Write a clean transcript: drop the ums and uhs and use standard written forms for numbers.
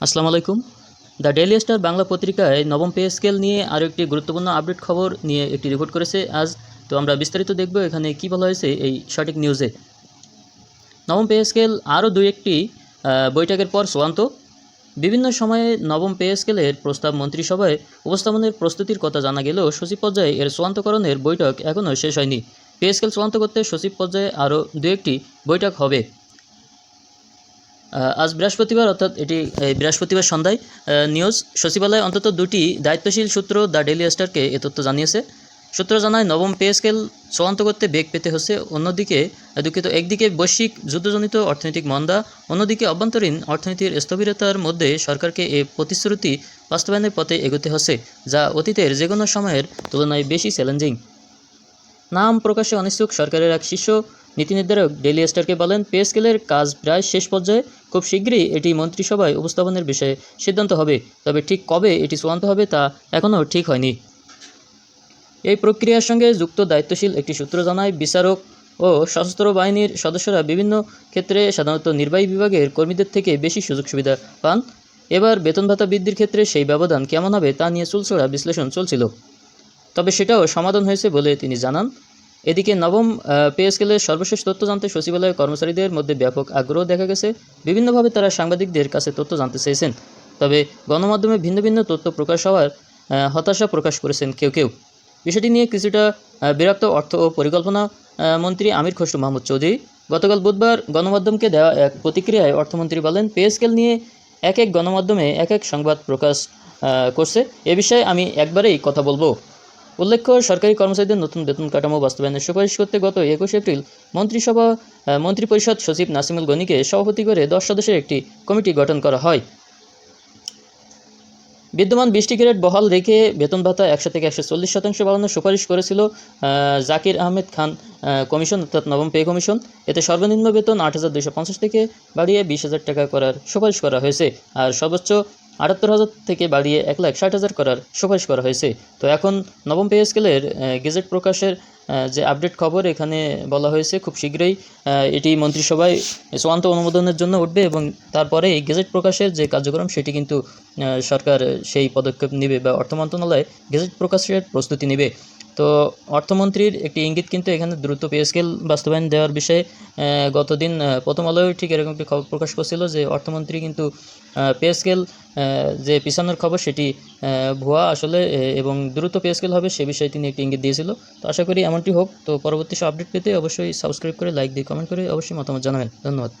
আসসালামু আলাইকুম। The daily star Bangla পত্রিকায় নবম পে স্কেল নিয়ে আরও একটি গুরুত্বপূর্ণ আপডেট খবর নিয়ে একটি রিপোর্ট করেছে আজ। তো আমরা বিস্তারিত দেখব এখানে কি বলা হয়েছে এই সঠিক নিউজে। নবম পে স্কেল আরও একটি বৈঠকের পর চূড়ান্ত। বিভিন্ন সময়ে নবম পে স্কেলের প্রস্তাব মন্ত্রিসভায় উপস্থাপনের প্রস্তুতির কথা জানা গেলেও সচিব পর্যায়ে এর চূড়ান্তকরণের বৈঠক এখনও শেষ হয়নি। পে স্কেল চূড়ান্ত করতে সচিব পর্যায়ে আরও একটি বৈঠক হবে। আজ বৃহস্পতিবার, অর্থাৎ এটি বৃহস্পতিবার সন্ধ্যায় নিউজ সচিবালয়ে অন্তত দুটি দায়িত্বশীল সূত্র দ্য ডেইলি স্টারকে এ তথ্য জানিয়েছে। সূত্র জানায়, নবম পে স্কেল চূড়ান্ত করতে বেগ পেতে হচ্ছে। একদিকে বৈশ্বিক যুদ্ধজনিত অর্থনৈতিক মন্দা, অন্যদিকে অভ্যন্তরীণ অর্থনীতির স্থবিরতার মধ্যে সরকারকে এ প্রতিশ্রুতি বাস্তবায়নের পথে এগোতে হচ্ছে, যা অতীতের যে কোনো সময়ের তুলনায় বেশি চ্যালেঞ্জিং। নাম প্রকাশে অনিচ্ছুক সরকারের এক শীর্ষ নীতি নির্ধারক ডেইলি স্টারকে বলেন, পে স্কেলের কাজ প্রায় শেষ পর্যায়ে, খুব শীঘ্রই এটি মন্ত্রিসভায় উপস্থাপনের বিষয়ে সিদ্ধান্ত হবে, তবে ঠিক কবে এটি চূড়ান্ত হবে তা এখনও ঠিক হয়নি। এই প্রক্রিয়ার সঙ্গে যুক্ত দায়িত্বশীল একটি সূত্র জানায়, বিচারক ও সশস্ত্র বাহিনীর সদস্যরা বিভিন্ন ক্ষেত্রে সাধারণত নির্বাহী বিভাগের কর্মীদের থেকে বেশি সুযোগ সুবিধা পান। এবার বেতন ভাতা বৃদ্ধির ক্ষেত্রে সেই ব্যবধান কেমন হবে তা নিয়ে চুলচোড়া বিশ্লেষণ চলছিল, তবে সেটাও সমাধান হয়েছে বলে তিনি জানান। এদিকে নবম পে স্কেলের সর্বশেষ তথ্য জানতে সচিবালয়ের কর্মচারীদের মধ্যে ব্যাপক আগ্রহ দেখা গেছে। বিভিন্নভাবে তারা সাংবাদিকদের কাছে তথ্য জানতে চেয়েছেন, তবে গণমাধ্যমে ভিন্ন ভিন্ন তথ্য প্রকাশ হওয়ার হতাশা প্রকাশ করেছেন কেউ। বিষয়টি নিয়ে কিছুটা বিরক্ত অর্থ ও পরিকল্পনা মন্ত্রী আমির খসরু মাহমুদ চৌধুরী। গতকাল বুধবার গণমাধ্যমকে দেওয়া এক প্রতিক্রিয়ায় অর্থমন্ত্রী বলেন, পে স্কেল নিয়ে এক গণমাধ্যমে এক সংবাদ প্রকাশ করছে, এ বিষয়ে আমি একবারেই কথা বলবো। উল্লেখ্য, সরকারি কর্মচারীদের নতুন বেতন কাঠামো বাস্তবায়নের সুপারিশ করতে গত 21 এপ্রিল মন্ত্রিপরিষদ সচিব নাসিমুল গনিকে সভাপতি করে 10 সদস্যের একটি কমিটি গঠন করা হয়। বিদ্যমান 20টি গ্রেড বহাল রেখে বেতন ভাতা 100 থেকে 140% বাড়ানোর সুপারিশ করেছিল জাকির আহমেদ খান কমিশন, অর্থাৎ নবম পে কমিশন। এতে সর্বনিম্ন বেতন 8,250 থেকে বাড়িয়ে 20,000 টাকা করার সুপারিশ করা হয়েছে, আর সর্বোচ্চ 78,000 থেকে বাড়িয়ে 1,60,000 করার সুপারিশ করা হয়েছে। তো এখন নবম পে স্কেলের গেজেট প্রকাশের যে আপডেট খবর, এখানে বলা হয়েছে খুব শীঘ্রই এটি মন্ত্রিসভায় চূড়ান্ত অনুমোদনের জন্য উঠবে এবং তারপরে এই গেজেট প্রকাশের যে কার্যক্রম সেটি কিন্তু সরকার সেই পদক্ষেপ নেবে বা অর্থ মন্ত্রণালয় গেজেট প্রকাশের প্রস্তুতি নেবে। তো অর্থমন্ত্রীর একটি ইঙ্গিত কিন্তু এখানে দ্রুত পে স্কেল বাস্তবায়ন দেওয়ার বিষয়ে গতদিন প্রথম আলোয় ঠিক এরকম একটি খবর প্রকাশ করছিল যে অর্থমন্ত্রী কিন্তু পে স্কেল যে পিছানোর খবর সেটি ভুয়া আসলে, এবং দ্রুত পে স্কেল হবে সে বিষয়ে তিনি একটি ইঙ্গিত দিয়েছিল। তো আশা করি এমনটি হোক। তো পরবর্তী সব আপডেট পেতে অবশ্যই সাবস্ক্রাইব করে, লাইক দিয়ে, কমেন্ট করে অবশ্যই মতামত জানাবেন। ধন্যবাদ।